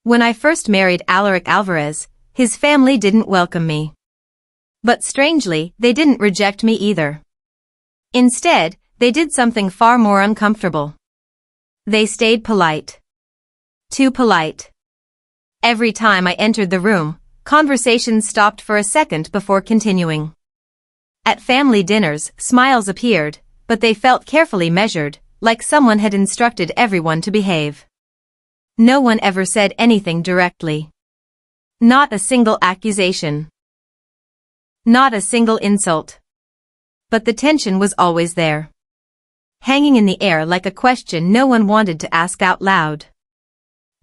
When I first married Alaric Alvarez, his family didn't welcome me. But strangely, they didn't reject me either. Instead, they did something far more uncomfortable. They stayed polite. Too polite. Every time I entered the room, conversations stopped for a second before continuing. At family dinners, smiles appeared, but they felt carefully measured, like someone had instructed everyone to behave. No one ever said anything directly. Not a single accusation. Not a single insult. But the tension was always there. Hanging in the air like a question no one wanted to ask out loud.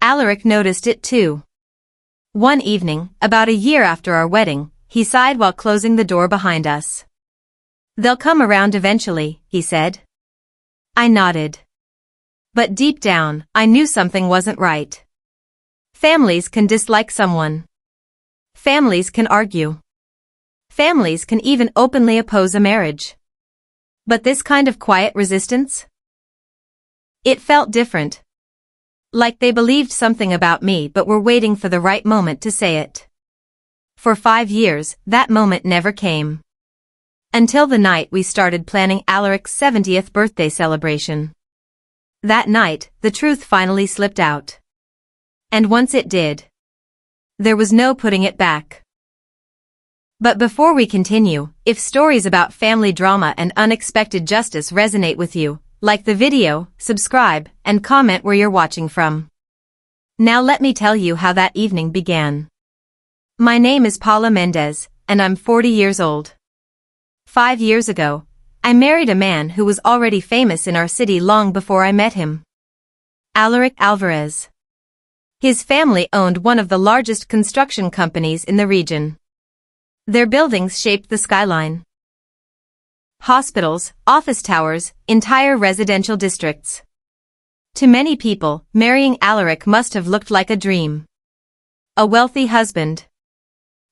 Alaric noticed it too. One evening, about a year after our wedding, he sighed while closing the door behind us. "They'll come around eventually," he said. I nodded. But deep down, I knew something wasn't right. Families can dislike someone. Families can argue. Families can even openly oppose a marriage. But this kind of quiet resistance? It felt different. Like they believed something about me but were waiting for the right moment to say it. For 5 years, that moment never came. Until the night we started planning Alaric's 70th birthday celebration. That night, the truth finally slipped out. And once it did, there was no putting it back. But before we continue, if stories about family drama and unexpected justice resonate with you, like the video, subscribe, and comment where you're watching from. Now let me tell you how that evening began. My name is Paula Mendez, and I'm 40 years old. 5 years ago, I married a man who was already famous in our city long before I met him. Alaric Alvarez. His family owned one of the largest construction companies in the region. Their buildings shaped the skyline. Hospitals, office towers, entire residential districts. To many people, marrying Alaric must have looked like a dream. A wealthy husband.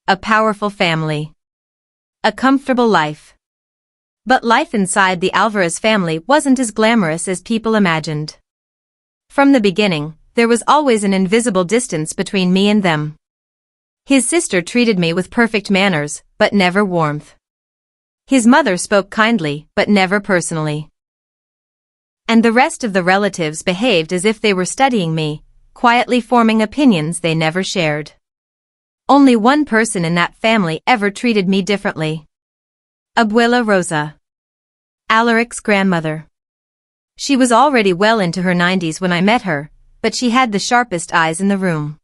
A powerful family. A comfortable life. But life inside the Alvarez family wasn't as glamorous as people imagined. From the beginning, there was always an invisible distance between me and them. His sister treated me with perfect manners, but never warmth. His mother spoke kindly, but never personally. And the rest of the relatives behaved as if they were studying me, quietly forming opinions they never shared. Only one person in that family ever treated me differently. Abuela Rosa. Alaric's grandmother. She was already well into her 90s when I met her, but she had the sharpest eyes in the room.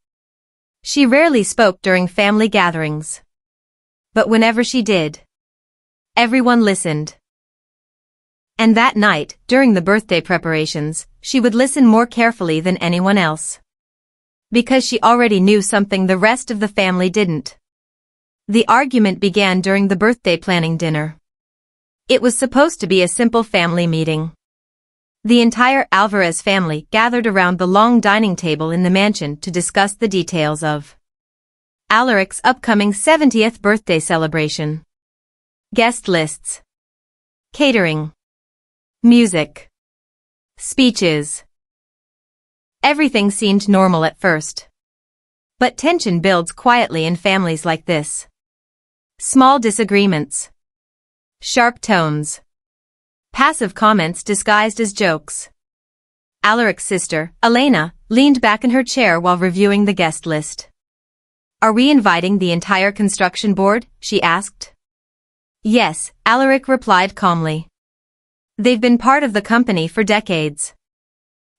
She rarely spoke during family gatherings. But whenever she did, everyone listened. And that night, during the birthday preparations, she would listen more carefully than anyone else. Because she already knew something the rest of the family didn't. The argument began during the birthday planning dinner. It was supposed to be a simple family meeting. The entire Alvarez family gathered around the long dining table in the mansion to discuss the details of Alaric's upcoming 70th birthday celebration. Guest lists. Catering. Music. Speeches. Everything seemed normal at first. But tension builds quietly in families like this. Small disagreements. Sharp tones. Passive comments disguised as jokes. Alaric's sister, Elena, leaned back in her chair while reviewing the guest list. "Are we inviting the entire construction board?" she asked. "Yes," Alaric replied calmly. "They've been part of the company for decades."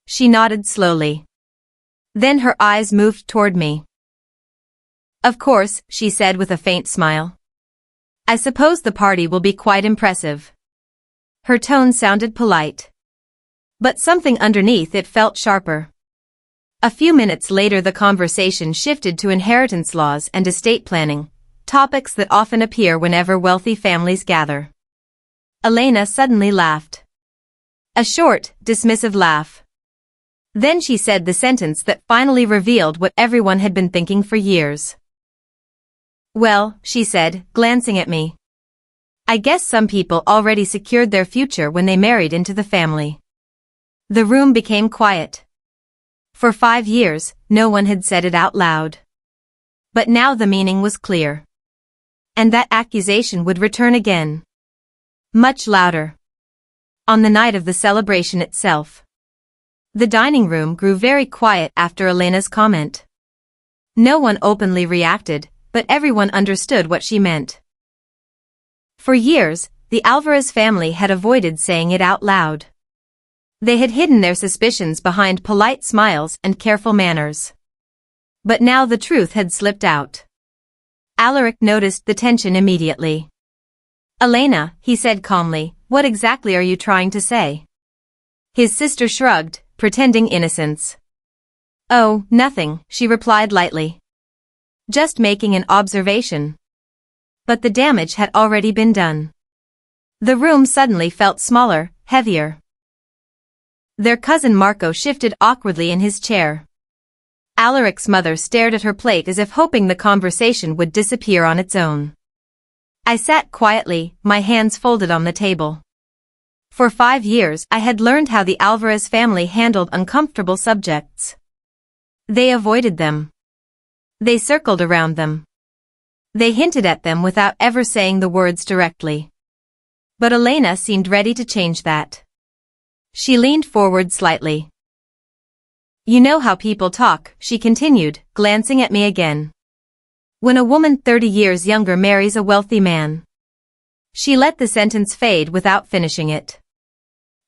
She nodded slowly. Then her eyes moved toward me. "Of course," she said with a faint smile. "I suppose the party will be quite impressive." Her tone sounded polite. But something underneath it felt sharper. A few minutes later the conversation shifted to inheritance laws and estate planning, topics that often appear whenever wealthy families gather. Elena suddenly laughed. A short, dismissive laugh. Then she said the sentence that finally revealed what everyone had been thinking for years. "Well," she said, glancing at me. "I guess some people already secured their future when they married into the family." The room became quiet. For 5 years, no one had said it out loud. But now the meaning was clear. And that accusation would return again. Much louder. On the night of the celebration itself. The dining room grew very quiet after Elena's comment. No one openly reacted, but everyone understood what she meant. For years, the Alvarez family had avoided saying it out loud. They had hidden their suspicions behind polite smiles and careful manners. But now the truth had slipped out. Alaric noticed the tension immediately. "Elena," he said calmly, "what exactly are you trying to say?" His sister shrugged, pretending innocence. "Oh, nothing," she replied lightly. "Just making an observation." But the damage had already been done. The room suddenly felt smaller, heavier. Their cousin Marco shifted awkwardly in his chair. Alaric's mother stared at her plate as if hoping the conversation would disappear on its own. I sat quietly, my hands folded on the table. For 5 years I had learned how the Alvarez family handled uncomfortable subjects. They avoided them. They circled around them. They hinted at them without ever saying the words directly. But Elena seemed ready to change that. She leaned forward slightly. "You know how people talk," she continued, glancing at me again. "When a woman 30 years younger marries a wealthy man." She let the sentence fade without finishing it.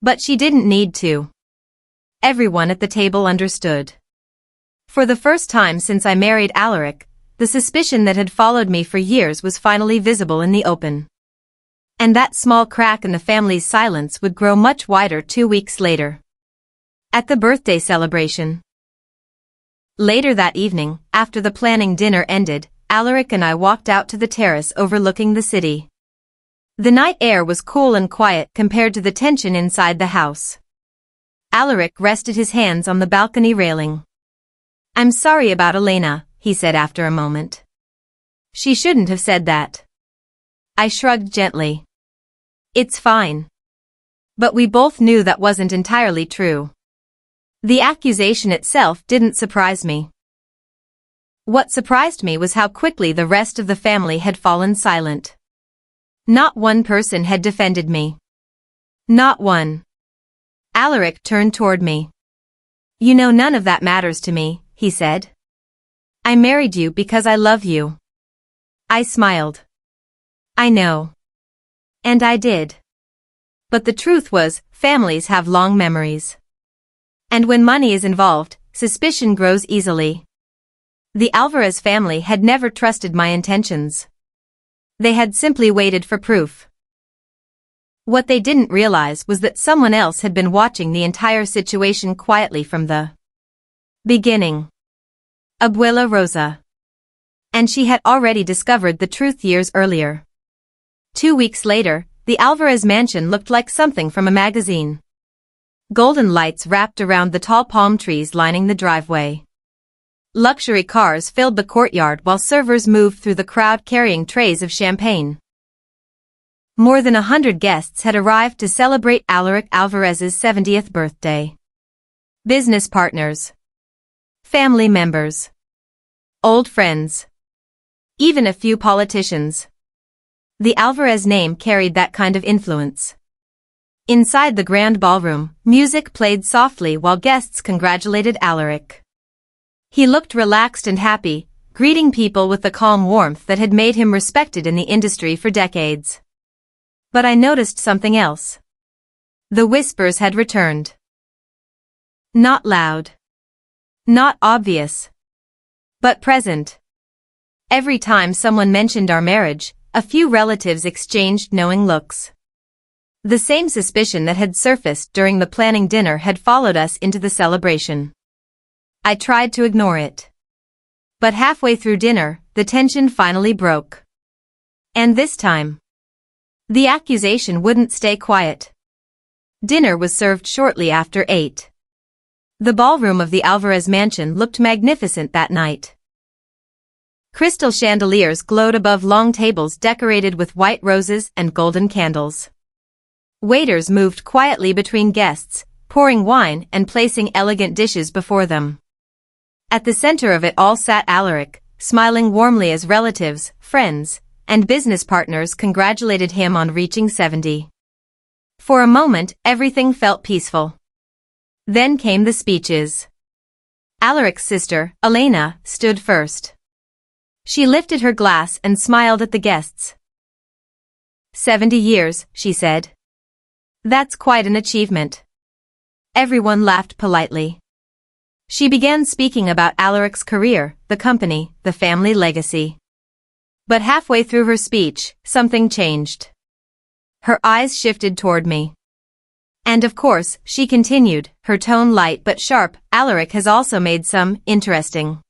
But she didn't need to. Everyone at the table understood. For the first time since I married Alaric, the suspicion that had followed me for years was finally visible in the open. And that small crack in the family's silence would grow much wider 2 weeks later. At the birthday celebration. Later that evening, after the planning dinner ended, Alaric and I walked out to the terrace overlooking the city. The night air was cool and quiet compared to the tension inside the house. Alaric rested his hands on the balcony railing. "I'm sorry about Elena," he said after a moment. "She shouldn't have said that." I shrugged gently. "It's fine." But we both knew that wasn't entirely true. The accusation itself didn't surprise me. What surprised me was how quickly the rest of the family had fallen silent. Not one person had defended me. Not one. Alaric turned toward me. "You know, none of that matters to me," he said. "I married you because I love you." I smiled. "I know." And I did. But the truth was, families have long memories. And when money is involved, suspicion grows easily. The Alvarez family had never trusted my intentions. They had simply waited for proof. What they didn't realize was that someone else had been watching the entire situation quietly from the beginning. Abuela Rosa. And she had already discovered the truth years earlier. 2 weeks later, the Alvarez mansion looked like something from a magazine. Golden lights wrapped around the tall palm trees lining the driveway. Luxury cars filled the courtyard while servers moved through the crowd carrying trays of champagne. More than 100 guests had arrived to celebrate Alaric Alvarez's 70th birthday. Business partners. Family members. Old friends. Even a few politicians. The Alvarez name carried that kind of influence. Inside the grand ballroom, music played softly while guests congratulated Alaric. He looked relaxed and happy, greeting people with the calm warmth that had made him respected in the industry for decades. But I noticed something else. The whispers had returned. Not loud. Not obvious. But present. Every time someone mentioned our marriage, a few relatives exchanged knowing looks. The same suspicion that had surfaced during the planning dinner had followed us into the celebration. I tried to ignore it. But halfway through dinner, the tension finally broke. And this time, the accusation wouldn't stay quiet. Dinner was served shortly after 8. The ballroom of the Alvarez mansion looked magnificent that night. Crystal chandeliers glowed above long tables decorated with white roses and golden candles. Waiters moved quietly between guests, pouring wine and placing elegant dishes before them. At the center of it all sat Alaric, smiling warmly as relatives, friends, and business partners congratulated him on reaching 70. For a moment, everything felt peaceful. Then came the speeches. Alaric's sister, Elena, stood first. She lifted her glass and smiled at the guests. 70 years, she said. That's quite an achievement. Everyone laughed politely. She began speaking about Alaric's career, the company, the family legacy. But halfway through her speech, something changed. Her eyes shifted toward me. And of course, she continued, her tone light but sharp, Alaric has also made some interesting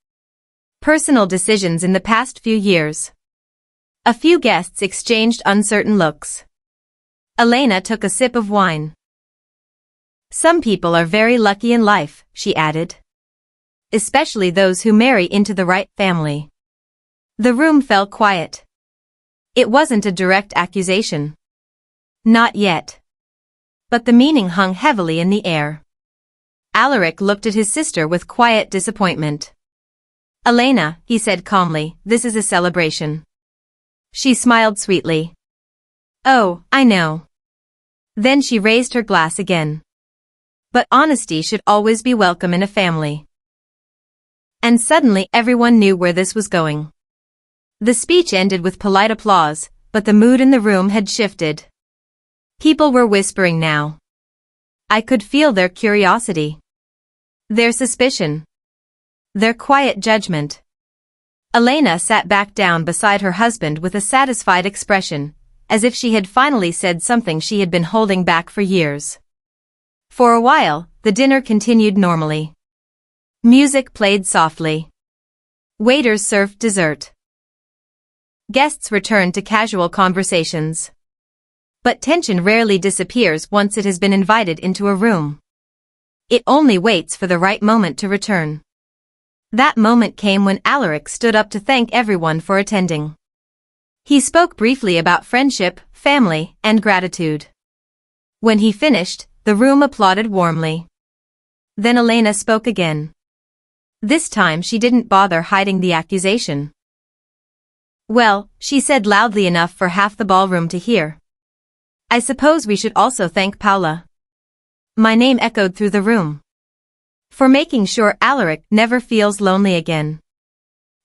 personal decisions in the past few years. A few guests exchanged uncertain looks. Elena took a sip of wine. Some people are very lucky in life, she added. Especially those who marry into the right family. The room fell quiet. It wasn't a direct accusation. Not yet. But the meaning hung heavily in the air. Alaric looked at his sister with quiet disappointment. Elena, he said calmly, this is a celebration. She smiled sweetly. Oh, I know. Then she raised her glass again. But honesty should always be welcome in a family. And suddenly everyone knew where this was going. The speech ended with polite applause, but the mood in the room had shifted. People were whispering now. I could feel their curiosity. Their suspicion. Their quiet judgment. Elena sat back down beside her husband with a satisfied expression, as if she had finally said something she had been holding back for years. For a while, the dinner continued normally. Music played softly. Waiters served dessert. Guests returned to casual conversations. But tension rarely disappears once it has been invited into a room. It only waits for the right moment to return. That moment came when Alaric stood up to thank everyone for attending. He spoke briefly about friendship, family, and gratitude. When he finished, the room applauded warmly. Then Elena spoke again. This time she didn't bother hiding the accusation. Well, she said loudly enough for half the ballroom to hear. I suppose we should also thank Paola. My name echoed through the room. For making sure Alaric never feels lonely again.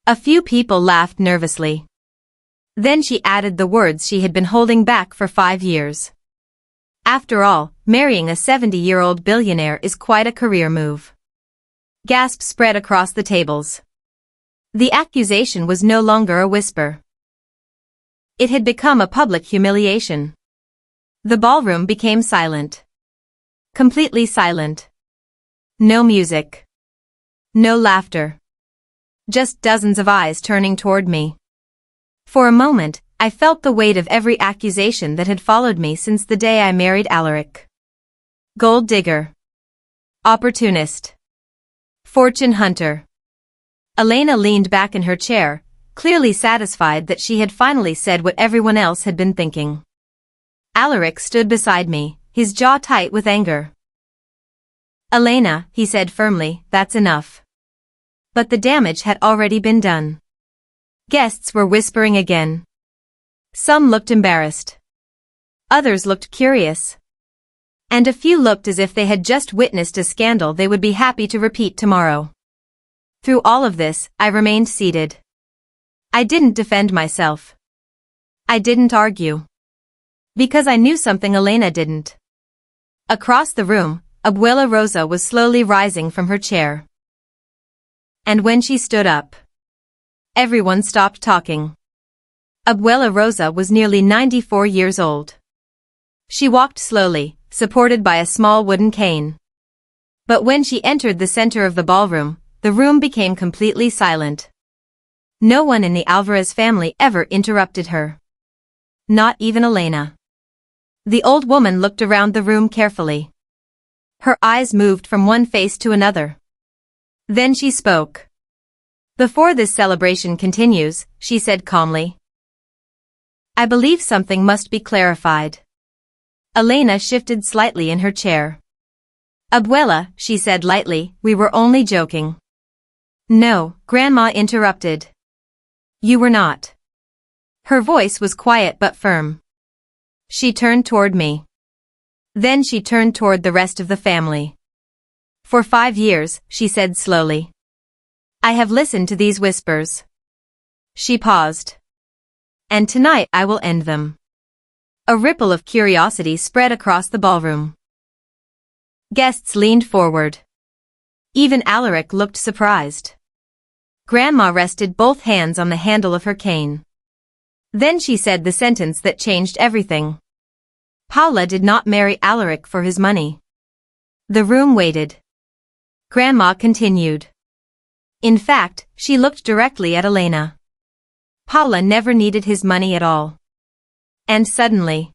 A few people laughed nervously. Then she added the words she had been holding back for 5 years. After all, marrying a 70-year-old billionaire is quite a career move. Gasps spread across the tables. The accusation was no longer a whisper. It had become a public humiliation. The ballroom became silent. Completely silent. No music. No laughter. Just dozens of eyes turning toward me. For a moment, I felt the weight of every accusation that had followed me since the day I married Alaric. Gold digger. Opportunist. Fortune hunter. Elena leaned back in her chair, clearly satisfied that she had finally said what everyone else had been thinking. Alaric stood beside me, his jaw tight with anger. Elena, he said firmly, that's enough. But the damage had already been done. Guests were whispering again. Some looked embarrassed. Others looked curious. And a few looked as if they had just witnessed a scandal they would be happy to repeat tomorrow. Through all of this, I remained seated. I didn't defend myself. I didn't argue. Because I knew something Elena didn't. Across the room, Abuela Rosa was slowly rising from her chair. And when she stood up, everyone stopped talking. Abuela Rosa was nearly 94 years old. She walked slowly, supported by a small wooden cane. But when she entered the center of the ballroom, the room became completely silent. No one in the Alvarez family ever interrupted her. Not even Elena. The old woman looked around the room carefully. Her eyes moved from one face to another. Then she spoke. Before this celebration continues, she said calmly, I believe something must be clarified. Elena shifted slightly in her chair. Abuela, she said lightly, we were only joking. No, Grandma interrupted. You were not. Her voice was quiet but firm. She turned toward me. Then she turned toward the rest of the family. For 5 years, she said slowly. I have listened to these whispers. She paused. And tonight I will end them. A ripple of curiosity spread across the ballroom. Guests leaned forward. Even Alaric looked surprised. Grandma rested both hands on the handle of her cane. Then she said the sentence that changed everything. Paula did not marry Alaric for his money. The room waited. Grandma continued. In fact, she looked directly at Elena. Paula never needed his money at all. And suddenly,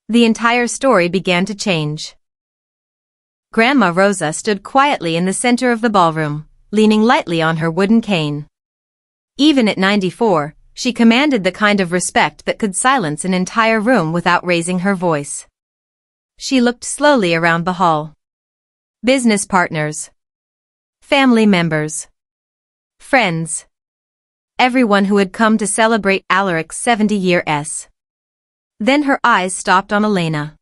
the entire story began to change. Grandma Rosa stood quietly in the center of the ballroom, leaning lightly on her wooden cane. Even at 94, she commanded the kind of respect that could silence an entire room without raising her voice. She looked slowly around the hall. Business partners. Family members. Friends. Everyone who had come to celebrate Alaric's 70-year-s. Then her eyes stopped on Elena.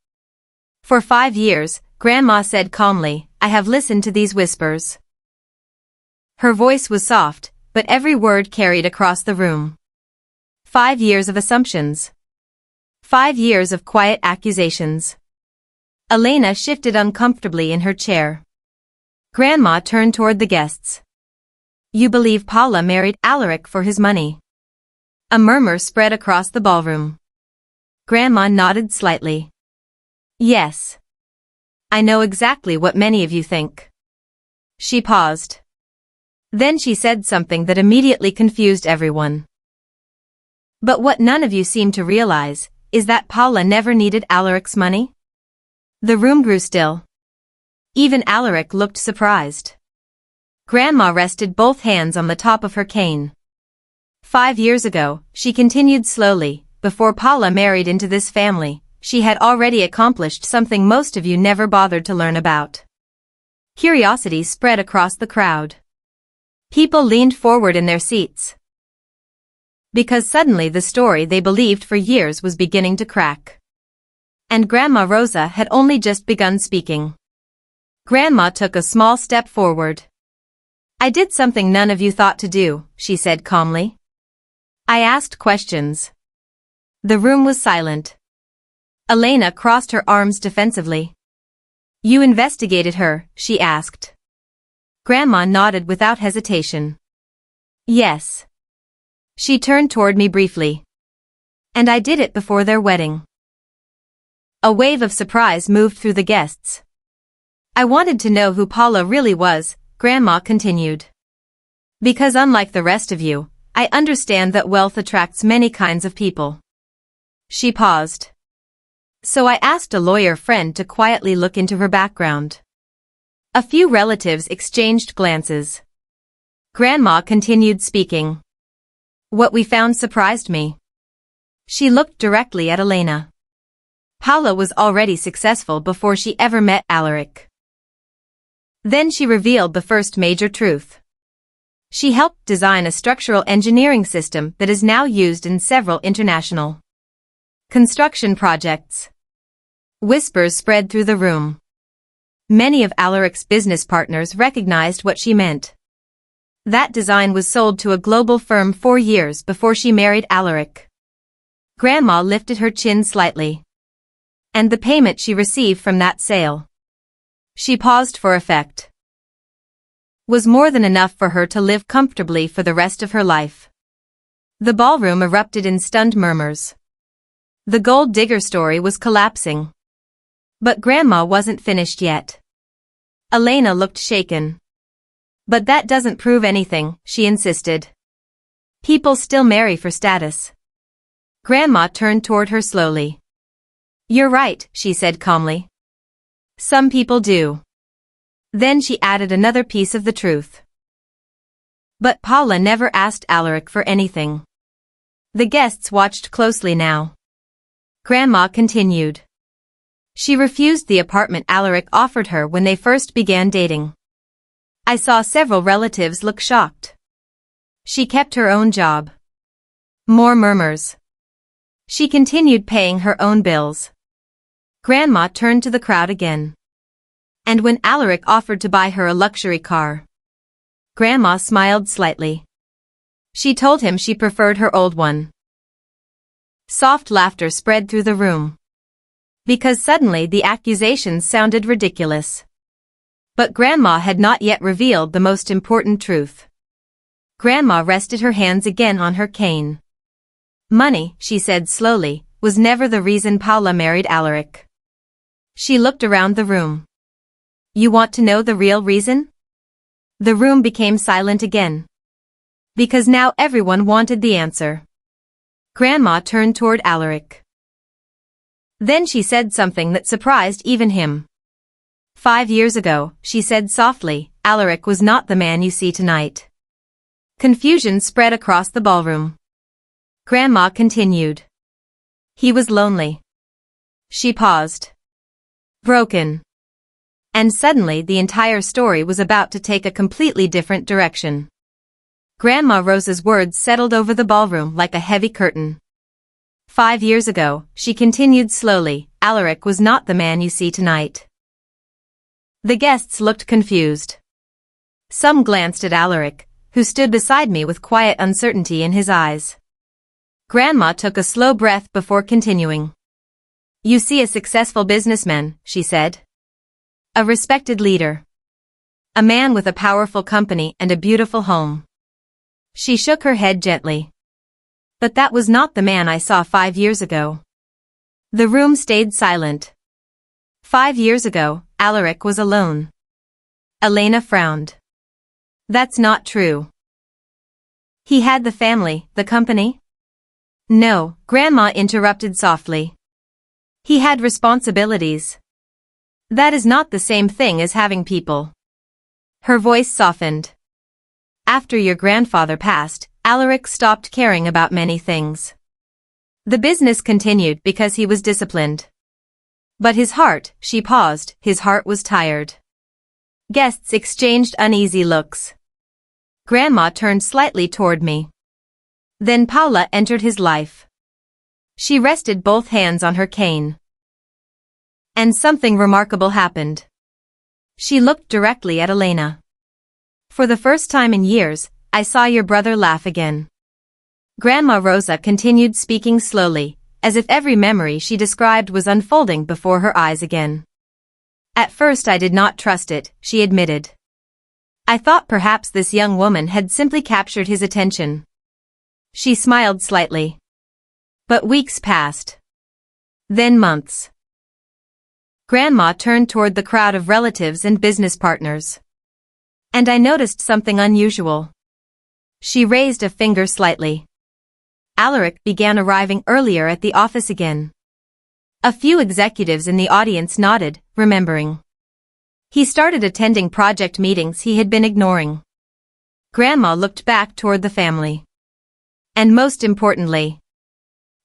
For 5 years, Grandma said calmly, I have listened to these whispers. Her voice was soft, but every word carried across the room. 5 years of assumptions. 5 years of quiet accusations. Elena shifted uncomfortably in her chair. Grandma turned toward the guests. You believe Paula married Alaric for his money? A murmur spread across the ballroom. Grandma nodded slightly. Yes. I know exactly what many of you think. She paused. Then she said something that immediately confused everyone. But what none of you seem to realize is that Paula never needed Alaric's money. The room grew still. Even Alaric looked surprised. Grandma rested both hands on the top of her cane. 5 years ago, she continued slowly, before Paula married into this family, she had already accomplished something most of you never bothered to learn about. Curiosity spread across the crowd. People leaned forward in their seats. Because suddenly the story they believed for years was beginning to crack. And Grandma Rosa had only just begun speaking. Grandma took a small step forward. I did something none of you thought to do, she said calmly. I asked questions. The room was silent. Elena crossed her arms defensively. You investigated her, she asked. Grandma nodded without hesitation. Yes. She turned toward me briefly. And I did it before their wedding. A wave of surprise moved through the guests. I wanted to know who Paula really was, Grandma continued. Because unlike the rest of you, I understand that wealth attracts many kinds of people. She paused. So I asked a lawyer friend to quietly look into her background. A few relatives exchanged glances. Grandma continued speaking. What we found surprised me. She looked directly at Elena. Paula was already successful before she ever met Alaric. Then she revealed the first major truth. She helped design a structural engineering system that is now used in several international construction projects. Whispers spread through the room. Many of Alaric's business partners recognized what she meant. That design was sold to a global firm 4 years before she married Alaric. Grandma lifted her chin slightly. And the payment she received from that sale. She paused for effect. Was more than enough for her to live comfortably for the rest of her life. The ballroom erupted in stunned murmurs. The gold digger story was collapsing. But Grandma wasn't finished yet. Elena looked shaken. But that doesn't prove anything, she insisted. People still marry for status. Grandma turned toward her slowly. You're right, she said calmly. Some people do. Then she added another piece of the truth. But Paula never asked Alaric for anything. The guests watched closely now. Grandma continued. She refused the apartment Alaric offered her when they first began dating. I saw several relatives look shocked. She kept her own job. More murmurs. She continued paying her own bills. Grandma turned to the crowd again. And when Alaric offered to buy her a luxury car, Grandma smiled slightly. She told him she preferred her old one. Soft laughter spread through the room. Because suddenly the accusations sounded ridiculous. But Grandma had not yet revealed the most important truth. Grandma rested her hands again on her cane. Money, she said slowly, was never the reason Paola married Alaric. She looked around the room. You want to know the real reason? The room became silent again. Because now everyone wanted the answer. Grandma turned toward Alaric. Then she said something that surprised even him. 5 years ago, she said softly, Alaric was not the man you see tonight. Confusion spread across the ballroom. Grandma continued. He was lonely. She paused. Broken. And suddenly the entire story was about to take a completely different direction. Grandma Rosa's words settled over the ballroom like a heavy curtain. 5 years ago, she continued slowly, Alaric was not the man you see tonight. The guests looked confused. Some glanced at Alaric, who stood beside me with quiet uncertainty in his eyes. Grandma took a slow breath before continuing. You see a successful businessman, she said. A respected leader. A man with a powerful company and a beautiful home. She shook her head gently. But that was not the man I saw 5 years ago. The room stayed silent. 5 years ago, Alaric was alone. Elena frowned. That's not true. He had the family, the company? No, Grandma interrupted softly. He had responsibilities. That is not the same thing as having people. Her voice softened. After your grandfather passed, Alaric stopped caring about many things. The business continued because he was disciplined. But his heart, she paused, his heart was tired. Guests exchanged uneasy looks. Grandma turned slightly toward me. Then Paola entered his life. She rested both hands on her cane. And something remarkable happened. She looked directly at Elena. For the first time in years, I saw your brother laugh again. Grandma Rosa continued speaking slowly, as if every memory she described was unfolding before her eyes again. At first I did not trust it, she admitted. I thought perhaps this young woman had simply captured his attention. She smiled slightly. But weeks passed. Then months. Grandma turned toward the crowd of relatives and business partners. And I noticed something unusual. She raised a finger slightly. Alaric began arriving earlier at the office again. A few executives in the audience nodded, remembering. He started attending project meetings he had been ignoring. Grandma looked back toward the family. And most importantly,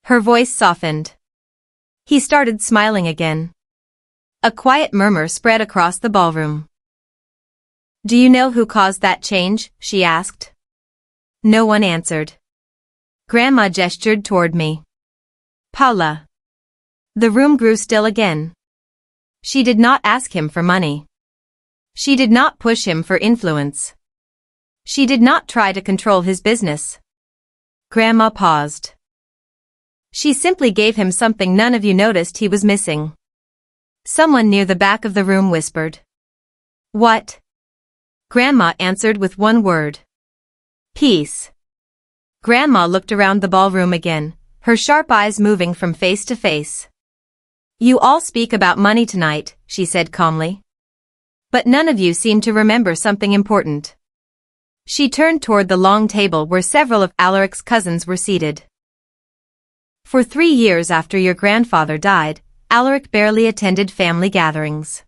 her voice softened. He started smiling again. A quiet murmur spread across the ballroom. Do you know who caused that change? She asked. No one answered. Grandma gestured toward me. Paola. The room grew still again. She did not ask him for money. She did not push him for influence. She did not try to control his business. Grandma paused. She simply gave him something none of you noticed he was missing. Someone near the back of the room whispered. What? Grandma answered with one word. Peace. Grandma looked around the ballroom again, her sharp eyes moving from face to face. You all speak about money tonight, she said calmly. But none of you seem to remember something important. She turned toward the long table where several of Alaric's cousins were seated. For 3 years after your grandfather died, Alaric barely attended family gatherings.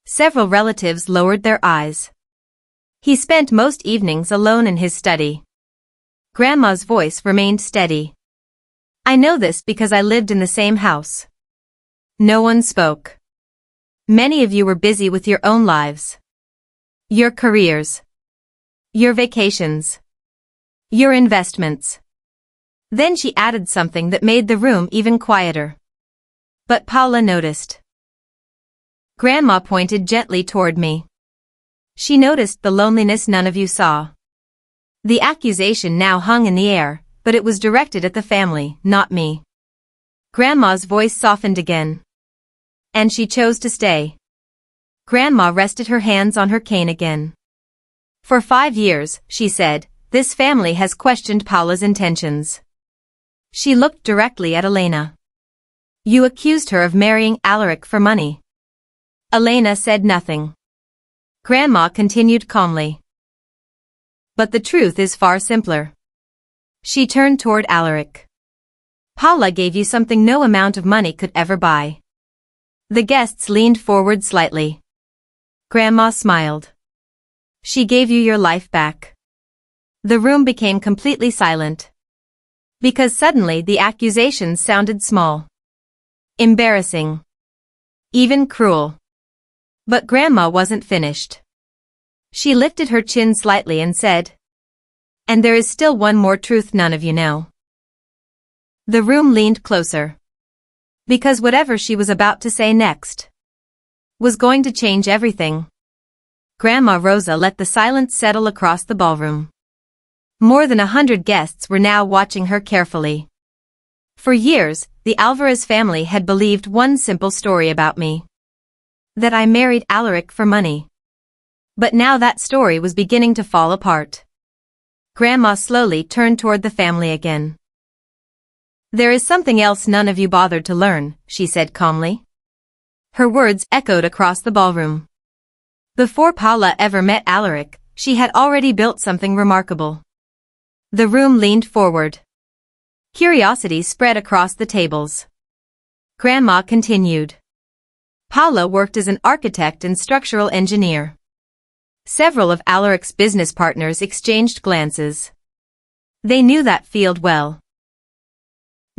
Several relatives lowered their eyes. He spent most evenings alone in his study. Grandma's voice remained steady. I know this because I lived in the same house. No one spoke. Many of you were busy with your own lives. Your careers. Your vacations. Your investments. Then she added something that made the room even quieter. But Paula noticed. Grandma pointed gently toward me. She noticed the loneliness none of you saw. The accusation now hung in the air, but it was directed at the family, not me. Grandma's voice softened again. And she chose to stay. Grandma rested her hands on her cane again. For 5 years, she said, this family has questioned Paula's intentions. She looked directly at Elena. You accused her of marrying Alaric for money. Elena said nothing. Grandma continued calmly. But the truth is far simpler. She turned toward Alaric. Paula gave you something no amount of money could ever buy. The guests leaned forward slightly. Grandma smiled. She gave you your life back. The room became completely silent. Because suddenly the accusations sounded small. Embarrassing. Even cruel. But Grandma wasn't finished. She lifted her chin slightly and said, and there is still one more truth none of you know. The room leaned closer. Because whatever she was about to say next was going to change everything. Grandma Rosa let the silence settle across the ballroom. More than 100 guests were now watching her carefully. For years, the Alvarez family had believed one simple story about me. That I married Alaric for money. But now that story was beginning to fall apart. Grandma slowly turned toward the family again. There is something else none of you bothered to learn, she said calmly. Her words echoed across the ballroom. Before Paula ever met Alaric, she had already built something remarkable. The room leaned forward. Curiosity spread across the tables. Grandma continued. Paula worked as an architect and structural engineer. Several of Alaric's business partners exchanged glances. They knew that field well.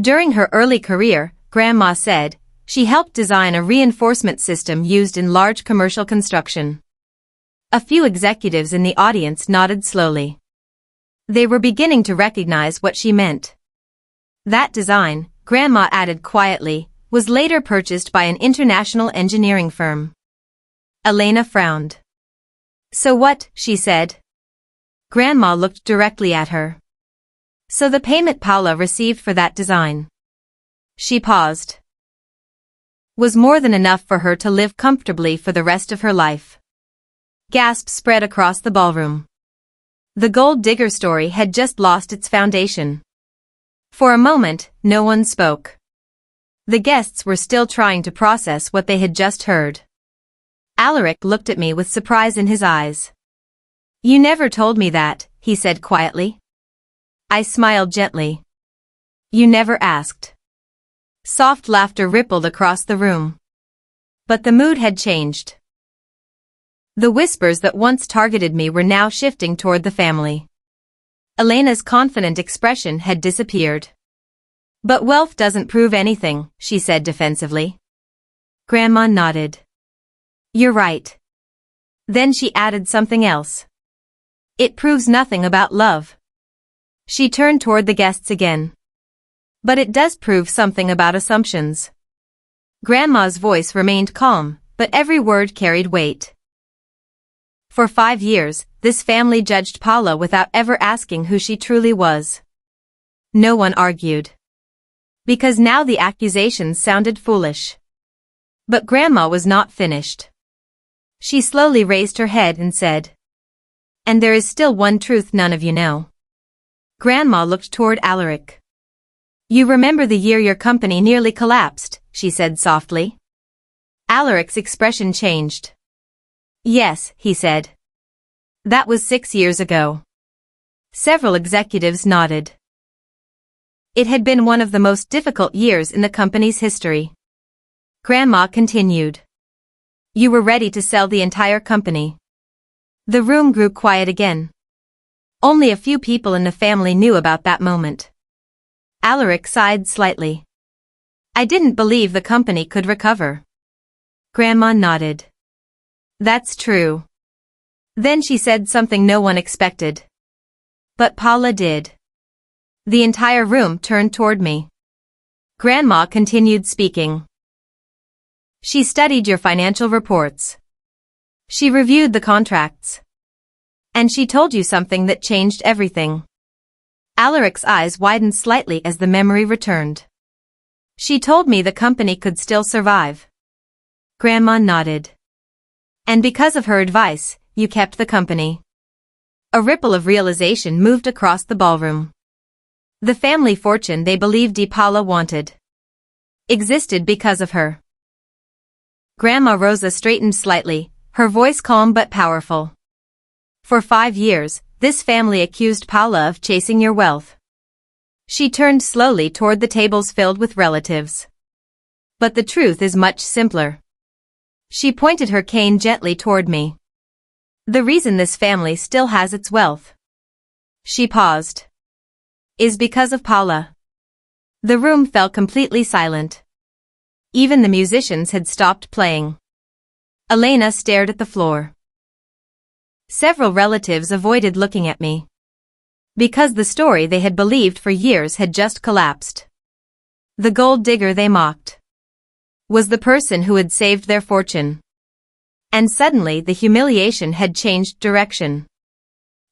During her early career, Grandma said, she helped design a reinforcement system used in large commercial construction. A few executives in the audience nodded slowly. They were beginning to recognize what she meant. That design, Grandma added quietly, was later purchased by an international engineering firm. Elena frowned. So what, she said. Grandma looked directly at her. So the payment Paula received for that design. She paused. Was more than enough for her to live comfortably for the rest of her life. Gasps spread across the ballroom. The gold digger story had just lost its foundation. For a moment, no one spoke. The guests were still trying to process what they had just heard. Alaric looked at me with surprise in his eyes. You never told me that, he said quietly. I smiled gently. You never asked. Soft laughter rippled across the room. But the mood had changed. The whispers that once targeted me were now shifting toward the family. Elena's confident expression had disappeared. But wealth doesn't prove anything, she said defensively. Grandma nodded. You're right. Then she added something else. It proves nothing about love. She turned toward the guests again. But it does prove something about assumptions. Grandma's voice remained calm, but every word carried weight. For 5 years, this family judged Paula without ever asking who she truly was. No one argued. Because now the accusations sounded foolish. But Grandma was not finished. She slowly raised her head and said, and there is still one truth none of you know. Grandma looked toward Alaric. You remember the year your company nearly collapsed, she said softly. Alaric's expression changed. Yes, he said. That was 6 years ago. Several executives nodded. It had been one of the most difficult years in the company's history. Grandma continued. You were ready to sell the entire company. The room grew quiet again. Only a few people in the family knew about that moment. Alaric sighed slightly. I didn't believe the company could recover. Grandma nodded. That's true. Then she said something no one expected. But Paula did. The entire room turned toward me. Grandma continued speaking. She studied your financial reports. She reviewed the contracts. And she told you something that changed everything. Alaric's eyes widened slightly as the memory returned. She told me the company could still survive. Grandma nodded. And because of her advice, you kept the company. A ripple of realization moved across the ballroom. The family fortune they believed Paula wanted existed because of her. Grandma Rosa straightened slightly, her voice calm but powerful. For 5 years, this family accused Paula of chasing your wealth. She turned slowly toward the tables filled with relatives. But the truth is much simpler. She pointed her cane gently toward me. The reason this family still has its wealth. She paused. Is because of Paula. The room fell completely silent. Even the musicians had stopped playing. Elena stared at the floor. Several relatives avoided looking at me. Because the story they had believed for years had just collapsed. The gold digger they mocked was the person who had saved their fortune. And suddenly the humiliation had changed direction.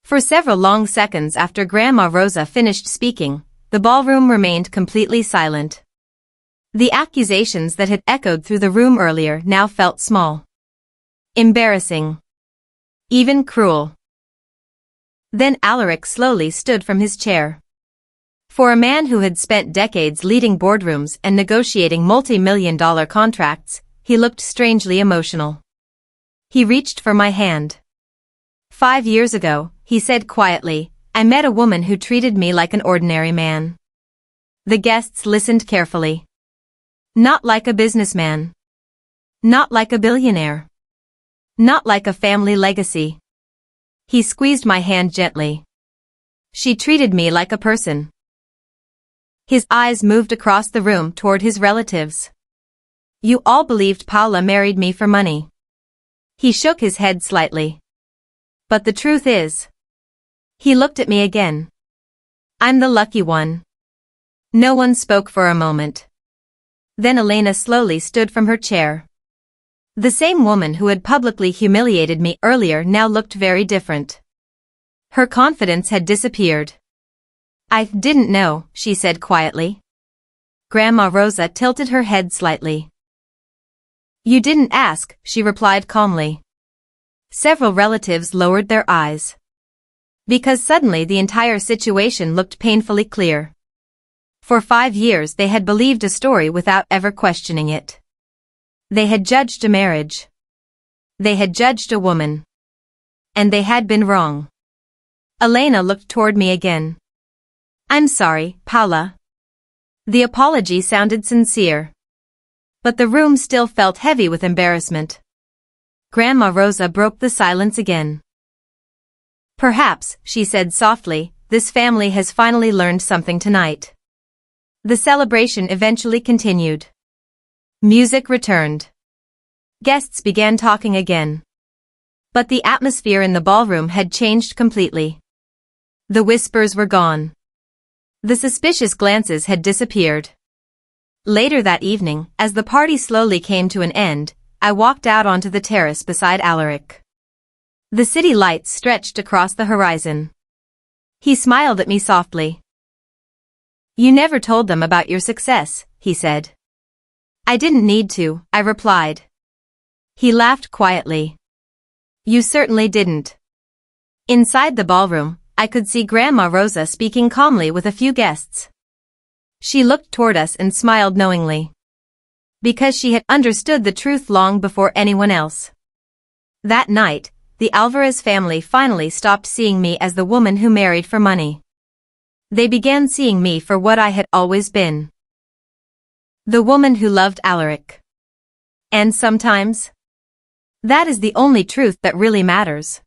For several long seconds after Grandma Rosa finished speaking, the ballroom remained completely silent. The accusations that had echoed through the room earlier now felt small. Embarrassing. Even cruel. Then Alaric slowly stood from his chair. For a man who had spent decades leading boardrooms and negotiating multi-million-dollar contracts, he looked strangely emotional. He reached for my hand. 5 years ago, he said quietly, I met a woman who treated me like an ordinary man. The guests listened carefully. Not like a businessman. Not like a billionaire. Not like a family legacy. He squeezed my hand gently. She treated me like a person. His eyes moved across the room toward his relatives. You all believed Paula married me for money. He shook his head slightly. But the truth is. He looked at me again. I'm the lucky one. No one spoke for a moment. Then Elena slowly stood from her chair. The same woman who had publicly humiliated me earlier now looked very different. Her confidence had disappeared. I didn't know, she said quietly. Grandma Rosa tilted her head slightly. You didn't ask, she replied calmly. Several relatives lowered their eyes. Because suddenly the entire situation looked painfully clear. For 5 years they had believed a story without ever questioning it. They had judged a marriage. They had judged a woman. And they had been wrong. Elena looked toward me again. I'm sorry, Paula. The apology sounded sincere. But the room still felt heavy with embarrassment. Grandma Rosa broke the silence again. Perhaps, she said softly, this family has finally learned something tonight. The celebration eventually continued. Music returned. Guests began talking again. But the atmosphere in the ballroom had changed completely. The whispers were gone. The suspicious glances had disappeared. Later that evening, as the party slowly came to an end, I walked out onto the terrace beside Alaric. The city lights stretched across the horizon. He smiled at me softly. You never told them about your success, he said. I didn't need to, I replied. He laughed quietly. You certainly didn't. Inside the ballroom, I could see Grandma Rosa speaking calmly with a few guests. She looked toward us and smiled knowingly. Because she had understood the truth long before anyone else. That night, the Alvarez family finally stopped seeing me as the woman who married for money. They began seeing me for what I had always been. The woman who loved Alaric. And sometimes, that is the only truth that really matters.